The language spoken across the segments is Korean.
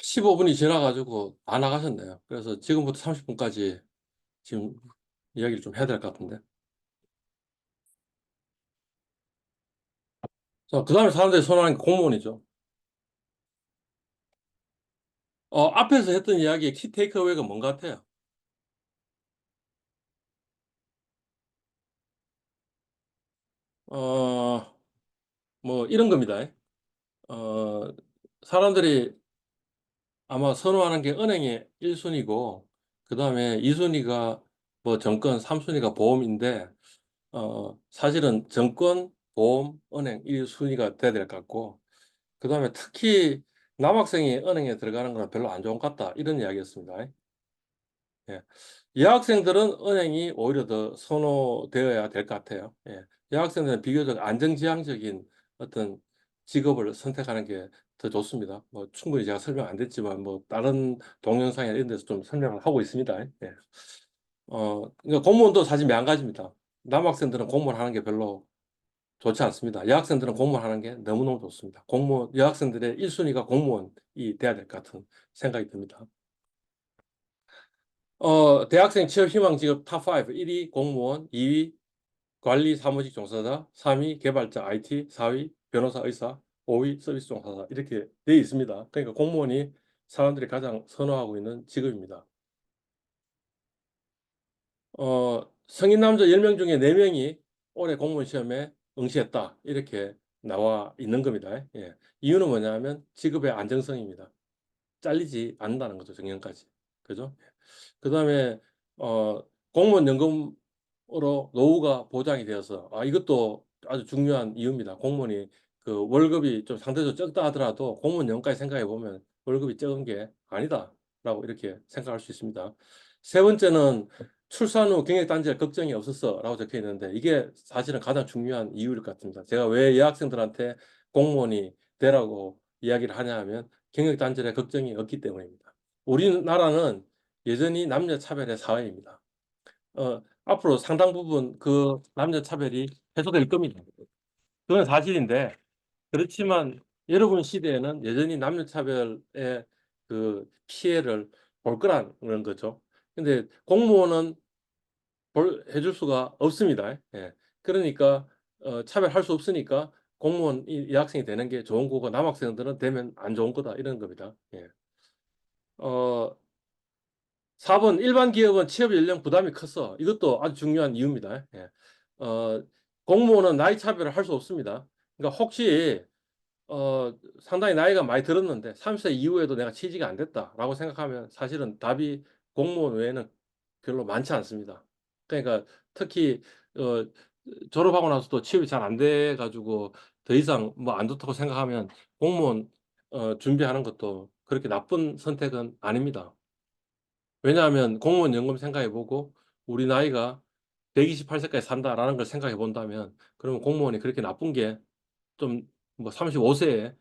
15분이 지나가지고 다 나가셨네요. 그래서 지금부터 30분까지 지금 이야기를 좀 해야 될 것 같은데. 자, 그 다음에 사람들이 선호하는 게 공무원이죠. 앞에서 했던 이야기의 키 테이크어웨이가 뭔가 같아요? 어, 뭐 이런 겁니다. 어, 사람들이 아마 선호하는 게 은행이 1순위고, 그 다음에 2순위가 뭐 정권, 3순위가 보험인데, 사실은 정권, 보험, 은행 1순위가 돼야 될 것 같고, 그 다음에 특히 남학생이 은행에 들어가는 건 별로 안 좋은 것 같다. 이런 이야기였습니다. 예. 여학생들은 은행이 오히려 더 선호되어야 될 것 같아요. 예. 여학생들은 비교적 안정지향적인 어떤 직업을 선택하는 게 더 좋습니다. 뭐 충분히 제가 설명 안 됐지만 뭐 다른 동영상이나 이런 데서 좀 설명을 하고 있습니다. 예. 그러니까 공무원도 사실 매한가지입니다. 남학생들은 공무원 하는 게 별로 좋지 않습니다. 여학생들은 공무원 하는 게 너무너무 좋습니다. 여학생들의 1순위가 공무원이 돼야 될 것 같은 생각이 듭니다. 대학생 취업 희망 직업 탑5. 1위 공무원, 2위 관리 사무직 종사자, 3위 개발자 IT, 4위 변호사 의사, 5위 서비스 종사자. 이렇게 되어 있습니다. 그러니까 공무원이 사람들이 가장 선호하고 있는 직업입니다. 성인 남자 10명 중에 4명이 올해 공무원 시험에 응시했다. 이렇게 나와 있는 겁니다. 예. 이유는 뭐냐면 직업의 안정성입니다. 잘리지 않는다는 거죠, 정년까지. 그죠? 그다음에 공무원 연금으로 노후가 보장이 되어서 이것도 아주 중요한 이유입니다. 공무원이 그 월급이 좀 상대적으로 적다 하더라도 공무원 연금까지 생각해 보면 월급이 적은 게 아니다라고 이렇게 생각할 수 있습니다. 세 번째는 출산 후 경력단절 걱정이 없었어라고 적혀 있는데 이게 사실은 가장 중요한 이유일 것 같습니다. 제가 왜 여학생들한테 공무원이 되라고 이야기를 하냐 하면 경력단절에 걱정이 없기 때문입니다. 우리나라는 여전히 남녀 차별의 사회입니다. 앞으로 상당 부분 그 남녀 차별이 해소될 겁니다. 그건 사실인데, 그렇지만 여러분 시대에는 여전히 남녀 차별의 그 피해를 볼 거라는 거죠. 근데 공무원은 해줄 수가 없습니다. 예. 그러니까 차별할 수 없으니까 공무원 여학생이 되는 게 좋은 거고 남학생들은 되면 안 좋은 거다 이런 겁니다. 예. 어, 4번 일반 기업은 취업 연령 부담이 컸어. 이것도 아주 중요한 이유입니다. 예. 어, 공무원은 나이 차별을 할 수 없습니다. 그러니까 혹시 상당히 나이가 많이 들었는데 30세 이후에도 내가 취직이 안 됐다라고 생각하면 사실은 답이 공무원 외에는 별로 많지 않습니다. 그러니까 특히 어, 졸업하고 나서도 취업이 잘 안 돼 가지고 더 이상 뭐 안 좋다고 생각하면 공무원 준비하는 것도 그렇게 나쁜 선택은 아닙니다. 왜냐하면 공무원 연금 생각해 보고 우리 나이가 128세까지 산다라는 걸 생각해 본다면 그러면 공무원이 그렇게 나쁜 게 좀 뭐 35세에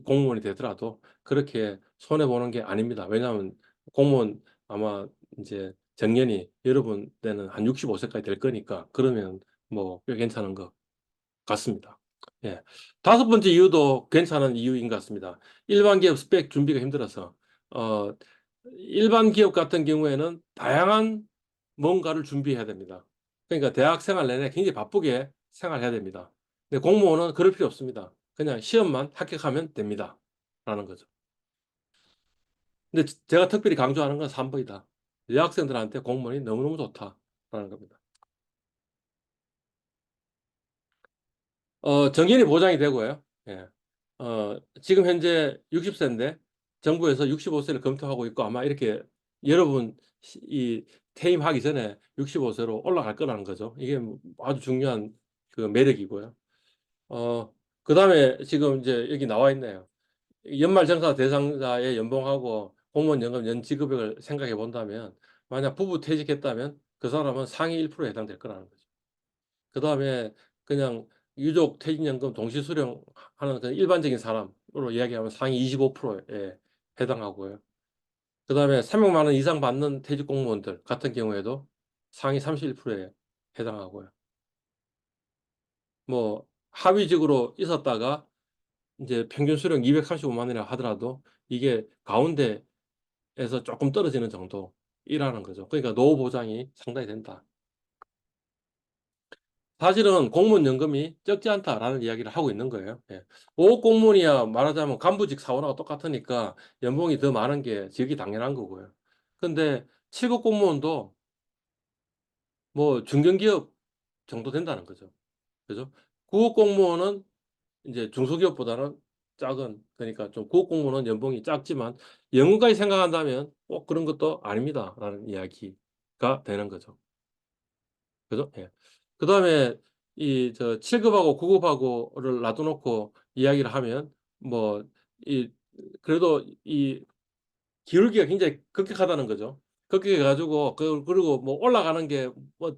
공무원이 되더라도 그렇게 손해 보는 게 아닙니다. 왜냐하면 공무원 아마 이제 정년이 여러분 때는 한 65세까지 될 거니까 그러면 뭐 꽤 괜찮은 것 같습니다. 예. 다섯 번째 이유도 괜찮은 이유인 것 같습니다. 일반 기업 스펙 준비가 힘들어서 어, 일반 기업 같은 경우에는 다양한 뭔가를 준비해야 됩니다. 그러니까 대학 생활 내내 굉장히 바쁘게 생활해야 됩니다. 근데 공무원은 그럴 필요 없습니다. 그냥 시험만 합격하면 됩니다. 라는 거죠. 근데 제가 특별히 강조하는 건 3번이다. 여학생들한테 공무원이 너무너무 좋다라는 겁니다. 정년이 보장이 되고요. 예. 지금 현재 60세인데 정부에서 65세를 검토하고 있고 아마 이렇게 여러분 이 퇴임하기 전에 65세로 올라갈 거라는 거죠. 이게 뭐 아주 중요한 그 매력이고요. 그다음에 지금 이제 여기 나와 있네요. 연말정산 대상자의 연봉하고 공무원 연금 연지급액을 생각해 본다면 만약 부부 퇴직했다면 그 사람은 상위 1%에 해당될 거라는 거죠. 그다음에 그냥 유족 퇴직연금 동시 수령하는 그 일반적인 사람으로 이야기하면 상위 25%에 해당하고요. 그다음에 300만 원 이상 받는 퇴직 공무원들 같은 경우에도 상위 31%에 해당하고요. 뭐 하위직으로 있었다가 이제 평균 수령 235만 원이라 하더라도 이게 가운데에서 조금 떨어지는 정도 일하는 거죠. 그러니까 노후 보장이 상당히 된다. 사실은 공무원 연금이 적지 않다라는 이야기를 하고 있는 거예요. 예. 5급 공무원이야 말하자면 간부직 사원하고 똑같으니까 연봉이 더 많은 게 지극히 당연한 거고요. 근데 7급 공무원도 뭐 중견기업 정도 된다는 거죠. 그죠? 9급 공무원은 이제 중소기업보다는 작은, 그러니까 좀 9급 공무원은 연봉이 작지만 연금까지 생각한다면 꼭 그런 것도 아닙니다라는 이야기가 되는 거죠. 그죠? 예. 그 다음에 이 저 7급하고 9급하고를 놔둬놓고 이야기를 하면 뭐 이 그래도 이 기울기가 굉장히 급격하다는 거죠. 급격해가지고 그리고 뭐 올라가는 게 뭐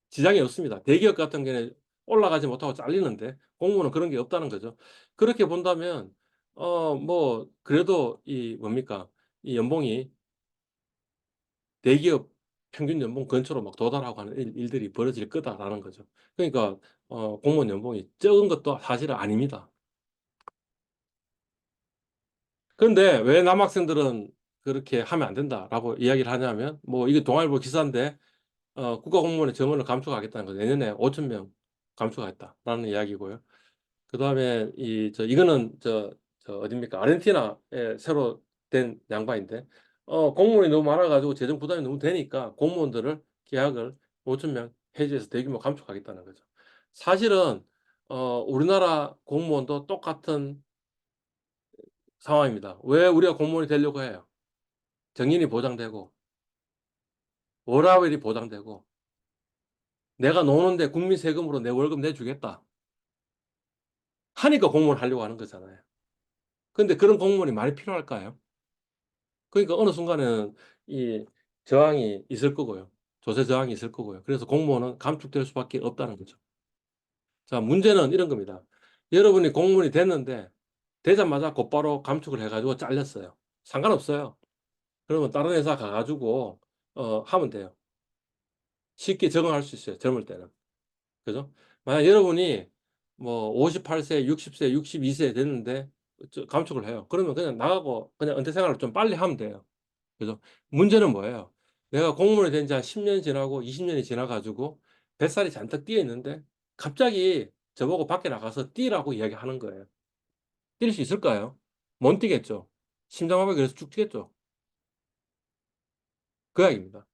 지장이 없습니다. 대기업 같은 경우에 올라가지 못하고 잘리는데 공무원은 그런 게 없다는 거죠. 그렇게 본다면 뭐 그래도 이 뭡니까 이 연봉이 대기업 평균 연봉 근처로 막 도달하고 하는 일들이 벌어질 거다라는 거죠. 그러니까 공무원 연봉이 적은 것도 사실은 아닙니다. 그런데 왜 남학생들은 그렇게 하면 안 된다라고 이야기를 하냐면 뭐 이게 동아일보 기사인데 국가공무원의 정원을 감축하겠다는 거죠. 내년에 5천 명 감축하겠다라는 이야기고요. 그다음에 이거는 저 어딥니까? 아르헨티나에 새로 된 양반인데 공무원이 너무 많아가지고 재정 부담이 너무 되니까 공무원들을 계약을 5천 명 해지해서 대규모 감축하겠다는 거죠. 사실은 우리나라 공무원도 똑같은 상황입니다. 왜 우리가 공무원이 되려고 해요? 정년이 보장되고 워라밸이 보장되고 내가 노는데 국민 세금으로 내 월급 내주겠다 하니까 공무원 하려고 하는 거잖아요. 근데 그런 공무원이 많이 필요할까요? 그러니까 어느 순간에는 이 저항이 있을 거고요. 조세 저항이 있을 거고요. 그래서 공무원은 감축될 수밖에 없다는 거죠. 자, 문제는 이런 겁니다. 여러분이 공무원이 됐는데 되자마자 곧바로 감축을 해가지고 잘렸어요. 상관없어요. 그러면 다른 회사 가가지고 하면 돼요. 쉽게 적응할 수 있어요. 젊을 때는. 그죠? 만약 여러분이 뭐 58세, 60세, 62세 됐는데 감축을 해요. 그러면 그냥 나가고 그냥 은퇴 생활을 좀 빨리 하면 돼요. 그죠? 문제는 뭐예요? 내가 공무원이 된 지 한 10년 지나고 20년이 지나가지고 뱃살이 잔뜩 뛰어 있는데 갑자기 저보고 밖에 나가서 뛰라고 이야기하는 거예요. 뛸 수 있을까요? 못 뛰겠죠. 심장마비 그래서 쭉 뛰겠죠. 그 이야기입니다.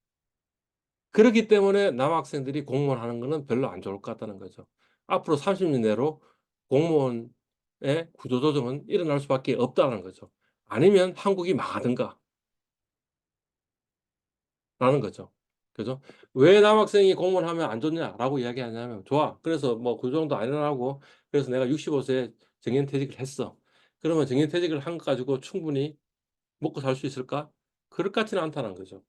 그렇기 때문에 남학생들이 공무원 하는 거는 별로 안 좋을 것 같다는 거죠. 앞으로 30년 내로 공무원의 구조조정은 일어날 수밖에 없다는 거죠. 아니면 한국이 망하든가 라는 거죠. 그죠? 왜 남학생이 공무원 하면 안 좋냐라고 이야기하냐면 좋아. 그래서 뭐 그 정도 안 일어나고 그래서 내가 65세에 정년퇴직을 했어. 그러면 정년퇴직을 한 것 가지고 충분히 먹고 살 수 있을까? 그럴 것 같지는 않다는 거죠.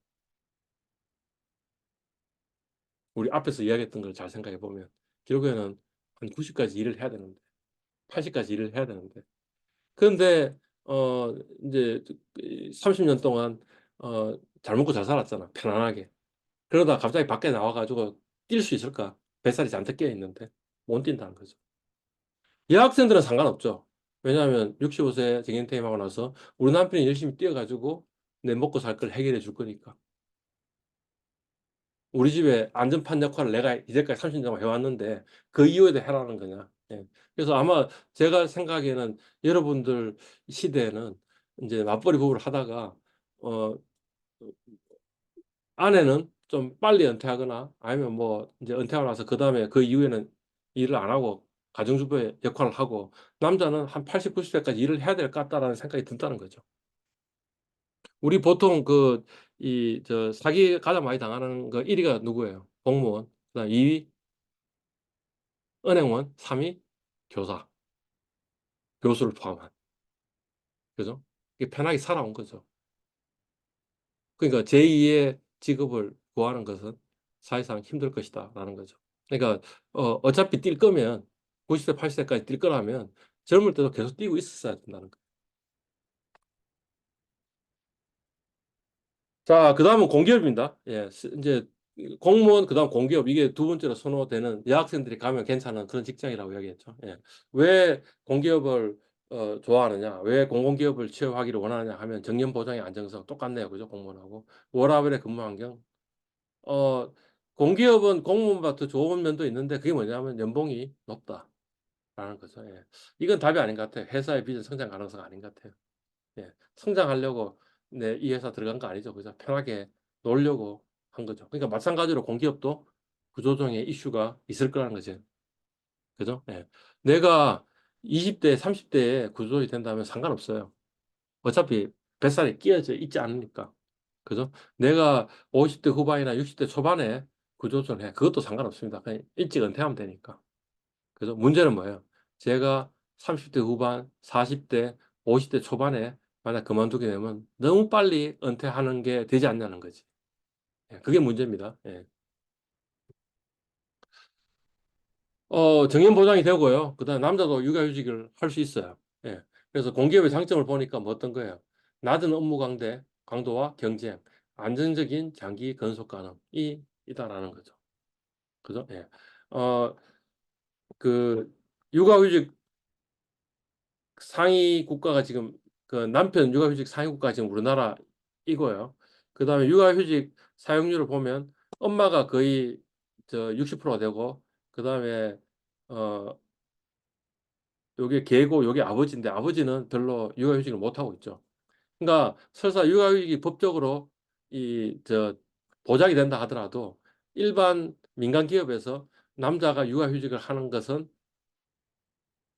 우리 앞에서 이야기했던 걸 잘 생각해 보면 결국에는 한 90까지 일을 해야 되는데 80까지 일을 해야 되는데 그런데 어 이제 30년 동안 잘 먹고 잘 살았잖아. 편안하게. 그러다 갑자기 밖에 나와가지고 뛸 수 있을까? 뱃살이 잔뜩 끼어 있는데 못 뛴다는 거죠. 여학생들은 상관없죠. 왜냐하면 65세 정년퇴임하고 나서 우리 남편이 열심히 뛰어가지고 내 먹고 살 걸 해결해 줄 거니까. 우리 집에 안전판 역할을 내가 이제까지 30년 동안 해왔는데 그 이후에도 해라는 거냐. 예. 그래서 아마 제가 생각에는 여러분들 시대에는 이제 맞벌이 부부를 하다가 어, 아내는 좀 빨리 은퇴하거나 아니면 뭐 이제 은퇴하고 나서 그 다음에 그 이후에는 일을 안 하고 가정주부의 역할을 하고 남자는 한 80, 90세까지 일을 해야 될 것 같다라는 생각이 든다는 거죠. 우리 보통 사기 가장 많이 당하는 거 1위가 누구예요? 공무원. 그다음 2위 은행원, 3위 교사, 교수를 포함한. 그죠? 이게 편하게 살아온 거죠. 그러니까 제2의 직업을 구하는 것은 사실상 힘들 것이다라는 거죠. 그러니까 어차피 뛸 거면 90세, 80세까지 뛸 거라면 젊을 때도 계속 뛰고 있었어야 된다는 거예요. 자, 그다음은 공기업입니다. 예, 이제 공무원 그다음 공기업 이게 두 번째로 선호되는 여학생들이 가면 괜찮은 그런 직장이라고 이야기했죠. 예. 왜 공기업을 좋아하느냐? 왜 공공기업을 취업하기를 원하느냐 하면 정년 보장의 안정성 똑같네요. 그죠? 공무원하고. 워라밸의 근무 환경. 어, 공기업은 공무원보다 더 좋은 면도 있는데 그게 뭐냐면 연봉이 높다라는 거죠. 예. 이건 답이 아닌 것 같아요. 회사의 비전 성장 가능성 아닌 것 같아요. 예. 성장하려고 이 회사 들어간 거 아니죠. 그죠? 편하게 놀려고 한 거죠. 그러니까 마찬가지로 공기업도 구조조정의 이슈가 있을 거라는 거죠. 그죠? 예. 내가 20대, 30대에 구조조정이 된다면 상관없어요. 어차피 뱃살이 끼어져 있지 않으니까. 그죠? 내가 50대 후반이나 60대 초반에 구조조정을 해. 그것도 상관없습니다. 그냥 일찍 은퇴하면 되니까. 그죠? 문제는 뭐예요? 제가 30대 후반, 40대, 50대 초반에 만약 그만두게 되면 너무 빨리 은퇴하는 게 되지 않냐는 거지. 예, 그게 문제입니다. 예. 정년 보장이 되고요. 그다음 남자도 육아휴직을 할 수 있어요. 예. 그래서 공기업의 장점을 보니까 뭐 어떤 거예요? 낮은 업무 강도와 경쟁, 안정적인 장기 근속 가능이 있다라는 거죠. 그죠? 예. 어, 그 육아휴직 상위 국가가 지금 그 남편 육아휴직 상위 국가 지금 우리나라 이고요. 그다음에 육아휴직 사용률을 보면 엄마가 거의 저 60%가 되고 그다음에 어 요게 개고 요게 아버지인데 아버지는 별로 육아휴직을 못 하고 있죠. 그러니까 설사 육아휴직이 법적으로 이 저 보장이 된다 하더라도 일반 민간 기업에서 남자가 육아휴직을 하는 것은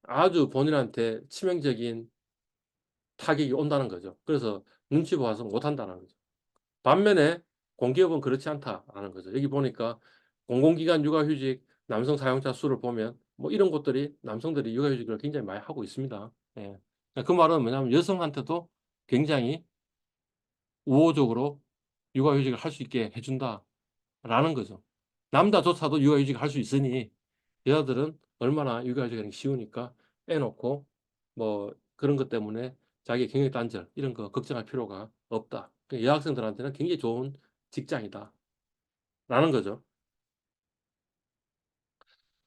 아주 본인한테 치명적인 타격이 온다는 거죠. 그래서 눈치 보아서 못 한다는 거죠. 반면에 공기업은 그렇지 않다라는 거죠. 여기 보니까 공공기관 육아휴직 남성 사용자 수를 보면 뭐 이런 것들이 남성들이 육아휴직을 굉장히 많이 하고 있습니다. 예. 그 말은 뭐냐면 여성한테도 굉장히 우호적으로 육아휴직을 할 수 있게 해준다라는 거죠. 남자조차도 육아휴직을 할 수 있으니 여자들은 얼마나 육아휴직이 하기 쉬우니까 애 놓고 뭐 그런 것 때문에 자기 경력 단절 이런 거 걱정할 필요가 없다. 그러니까 여학생들한테는 굉장히 좋은 직장이다. 라는 거죠.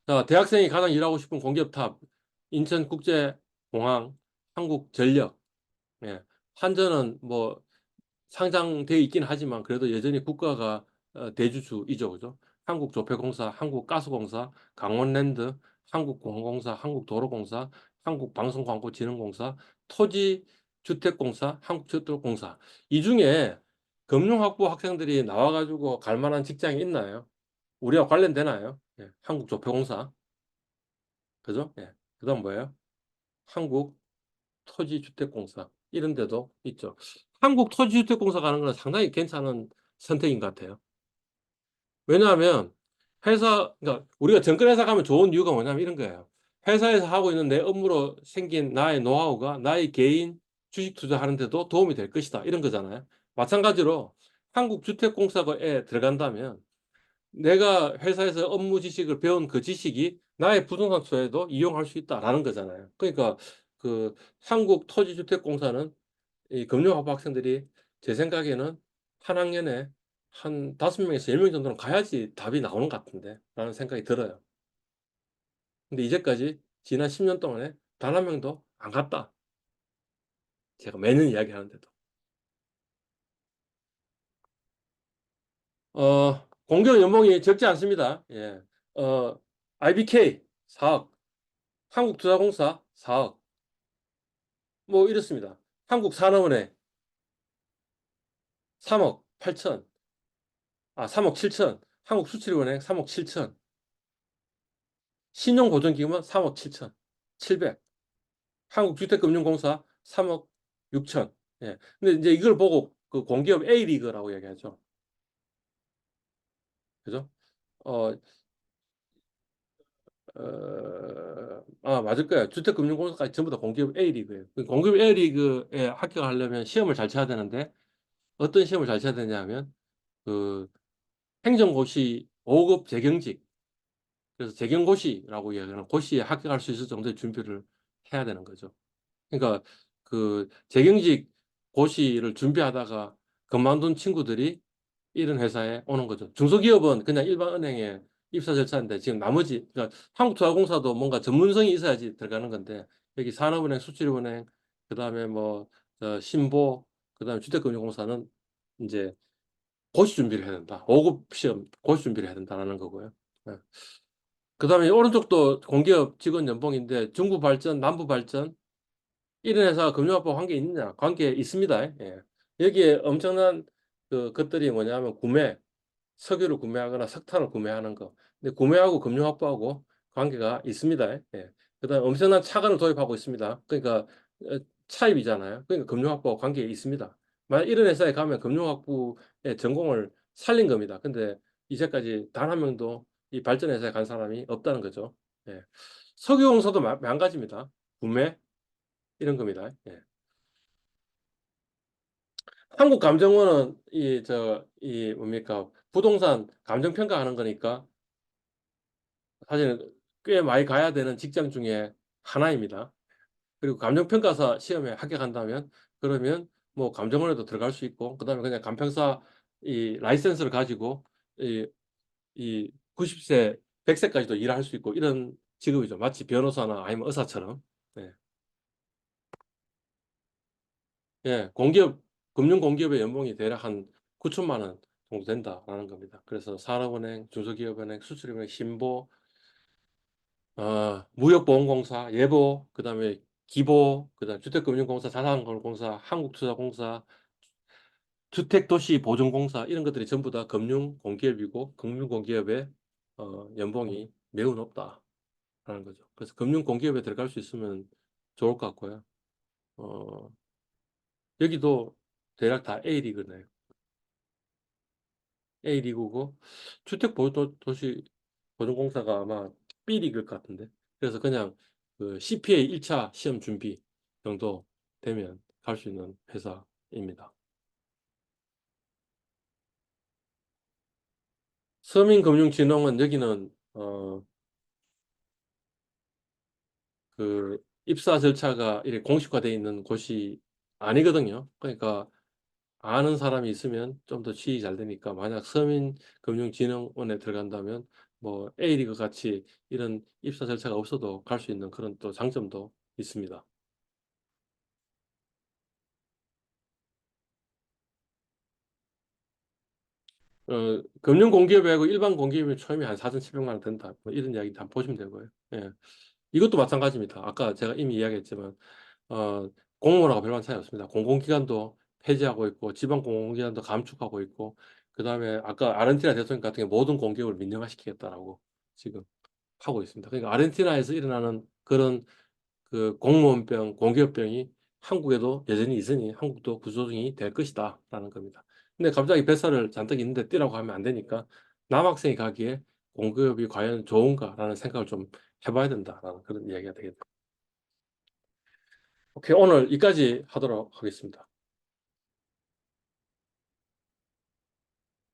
자, 대학생이 가장 일하고 싶은 공기업 탑, 인천국제공항, 한국전력, 예. 한전은 뭐 상장돼 있긴 하지만 그래도 여전히 국가가 대주주이죠, 그죠? 한국조폐공사, 한국가스공사, 강원랜드, 한국공항공사, 한국도로공사, 한국방송광고진흥공사, 토지주택공사, 한국철도공사. 이 중에 금융학부 학생들이 나와가지고 갈 만한 직장이 있나요? 우리와 관련되나요? 예, 한국조폐공사, 그죠? 예. 그다음 뭐예요? 한국토지주택공사 이런 데도 있죠. 한국토지주택공사 가는 건 상당히 괜찮은 선택인 것 같아요. 왜냐하면 그러니까 우리가 정권회사 가면 좋은 이유가 뭐냐면 이런 거예요. 회사에서 하고 있는 내 업무로 생긴 나의 노하우가 나의 개인 주식 투자하는 데도 도움이 될 것이다. 이런 거잖아요. 마찬가지로 한국주택공사에 들어간다면 내가 회사에서 업무 지식을 배운 그 지식이 나의 부동산 투자에도 이용할 수 있다라는 거잖아요. 그러니까 그 한국토지주택공사는 이 금융학부 학생들이 제 생각에는 한 학년에 한 5명에서 10명 정도는 가야지 답이 나오는 것 같은데 라는 생각이 들어요. 근데 이제까지 지난 10년 동안에 단 한 명도 안 갔다. 제가 매년 이야기하는데도. 공기업 연봉이 적지 않습니다. 예. 어, IBK 4억, 한국투자공사 4억, 뭐 이렇습니다. 한국산업은행 3억 8천, 3억 7천, 한국수출은행 3억 7천, 신용보증기금은 3억 7천, 700, 한국주택금융공사 3억 6천. 예. 근데 이제 이걸 보고 그 공기업 A리그라고 얘기하죠. 그죠? 어, 맞을 거예요. 주택금융공사까지 전부 다 공기업 A리그예요. 그 공기업 A리그에 합격하려면 시험을 잘 쳐야 되는데 어떤 시험을 잘 쳐야 되냐 하면 그 행정고시 5급 재경직, 그래서 재경고시라고 얘기하는 고시에 합격할 수 있을 정도의 준비를 해야 되는 거죠. 그러니까 그 재경직 고시를 준비하다가 그만둔 친구들이 이런 회사에 오는 거죠. 중소기업은 그냥 일반 은행에 입사 절차인데 지금 나머지 그러니까 한국투자공사도 뭔가 전문성이 있어야지 들어가는 건데 여기 산업은행, 수출입은행, 그다음에 뭐 신보, 그다음에 주택금융공사는 이제 고시 준비를 해야 된다. 5급 시험 고시 준비를 해야 된다는 거고요. 예. 그다음에 오른쪽도 공기업 직원 연봉인데 중부 발전, 남부 발전 이런 회사가 금융업하고 관계 있느냐? 관계 있습니다. 예. 여기에 엄청난 것들이 뭐냐면 석유를 구매하거나 석탄을 구매하는 거. 근데 구매하고 금융확보하고 관계가 있습니다. 예. 그다음 엄청난 차관을 도입하고 있습니다. 그러니까 차입이잖아요. 그러니까 금융확보하고 관계 있습니다. 만약 이런 회사에 가면 금융학부의 전공을 살린 겁니다. 근데 이제까지 단 한 명도 이 발전 회사에 간 사람이 없다는 거죠. 예. 석유공사도 마찬가지입니다. 구매 이런 겁니다. 예. 한국감정원은 이 뭡니까 부동산 감정 평가하는 거니까 사실 꽤 많이 가야 되는 직장 중에 하나입니다. 그리고 감정평가사 시험에 합격한다면 그러면 뭐 감정원에도 들어갈 수 있고 그다음에 그냥 감평사 이 라이센스를 가지고 이, 이 90세, 100세까지도 일할 수 있고 이런 직업이죠. 마치 변호사나 아니면 의사처럼. 네. 예, 금융공기업의 연봉이 대략 한 9천만 원 정도 된다라는 겁니다. 그래서 산업은행, 중소기업은행, 수출입은행, 신보, 무역보험공사, 예보, 그다음에 기보, 그다음 주택금융공사, 자산건설공사, 한국투자공사, 주택도시보증공사 이런 것들이 전부 다 금융공기업이고 금융공기업의 연봉이 매우 높다라는 거죠. 그래서 금융공기업에 들어갈 수 있으면 좋을 것 같고요. 어, 여기도 대략 다 A리그네요. A리그고 주택도시보증공사가 아마 B리그일 것 같은데. 그래서 그냥 그 CPA 1차 시험 준비 정도 되면 갈 수 있는 회사입니다. 서민금융진흥원 여기는 그 입사 절차가 이렇게 공식화되어 있는 곳이 아니거든요. 그러니까 아는 사람이 있으면 좀 더 취직이 잘 되니까 만약 서민금융진흥원에 들어간다면 뭐 A리그 같이 이런 입사 절차가 없어도 갈 수 있는 그런 또 장점도 있습니다. 금융공기업하고 일반 공기업이 초임이 한 4,700만 원 된다. 뭐 이런 이야기 다 보시면 되고요. 예. 이것도 마찬가지입니다. 아까 제가 이미 이야기했지만 어, 공무원하고 별반 차이 없습니다. 공공기관도 폐지하고 있고 지방 공공기관도 감축하고 있고 그다음에 아까 아르헨티나 대통령 같은 경우 모든 공기업을 민영화시키겠다라고 지금 하고 있습니다. 그러니까 아르헨티나에서 일어나는 그런 그 공무원병, 공기업병이 한국에도 여전히 있으니 한국도 구조조정이 될 것이다라는 겁니다. 근데 갑자기 뱃살을 잔뜩 있는데 뛰라고 하면 안 되니까 남학생이 가기에 공기업이 과연 좋은가라는 생각을 좀 해봐야 된다라는 그런 이야기가 되겠다. 오케이, 오늘 여기까지 하도록 하겠습니다.